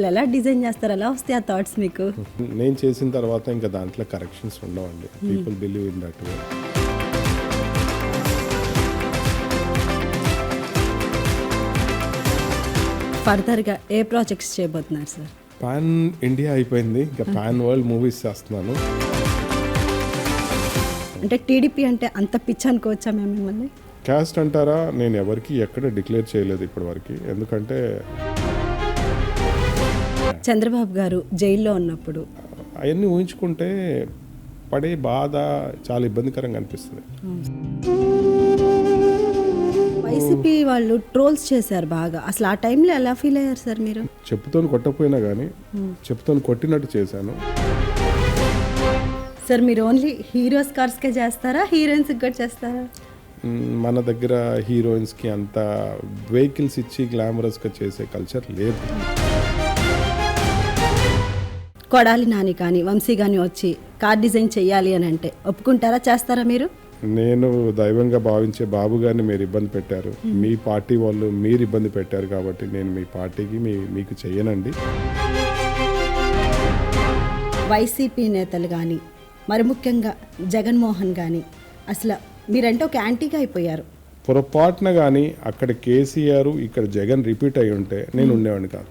అసలు ఎలా డిజైన్ చేస్తారు, ఎలా వస్తాయి ఆ థాట్స్ మీకు? నేను చేసిన తర్వాత ఇంకా దాంట్లో కరెక్షన్స్ ఉండవండి. People believe in that way. ఫర్దర్గా ఏ ప్రాజెక్ట్స్ చేయబోతున్నారు సార్? పాన్ ఇండియా అయిపోయింది, ఇంకా పాన్ వరల్డ్ మూవీస్ చేస్తున్నాను. అంటే టీడీపీ అంటే అంత పిచ్చి అనుకోవచ్చా మేము మిమ్మల్ని? క్యాస్ట్ అంటారా, నేను ఎవరికి ఎక్కడ డిక్లేర్ చేయలేదు ఇప్పటివరకు. ఎందుకంటే చంద్రబాబు గారు జైల్లో ఉన్నప్పుడు అవన్నీ ఊహించుకుంటే పడే బాధ చాలా ఇబ్బందికరంగా అనిపిస్తుంది. వైసీపీ వాళ్ళు ట్రోల్స్ చేశారు బాగా. అసలు ఆ టైంలో ఎలా ఫీల్ అయ్యారు సార్ మీరు? చెప్పుతోని కొట్టకపోయినా కానీ చెప్పుతోని కొట్టినట్టు చేశాను. సార్ మీరు ఓన్లీ హీరోస్ కార్స్కే చేస్తారా, హీరోయిన్స్కి కూడా చేస్తారా? మన దగ్గర హీరోయిన్స్కి అంత వెహికల్స్ ఇచ్చి గ్లామరస్గా చేసే కల్చర్ లేదు. కొడాలి నాని కానీ వంశీ కానీ వచ్చి కార్ డిజైన్ చెయ్యాలి అని అంటే ఒప్పుకుంటారా, చేస్తారా మీరు? నేను దైవంగా భావించే బాబు గారిని మీరు ఇబ్బంది పెట్టారు, మీ పార్టీ వాళ్ళు మీరు ఇబ్బంది పెట్టారు కాబట్టి నేను మీ పార్టీకి మీకు చెయ్యనండి. వైసీపీ నేతలు కానీ మరి ముఖ్యంగా జగన్మోహన్ కానీ అసలు మీరంటే ఒక యాంటీగా అయిపోయారు. పొరపాటున కానీ అక్కడ కేసీఆర్ ఇక్కడ జగన్ రిపీట్ అయి ఉంటే నేను ఉండేవాడిని కాదు.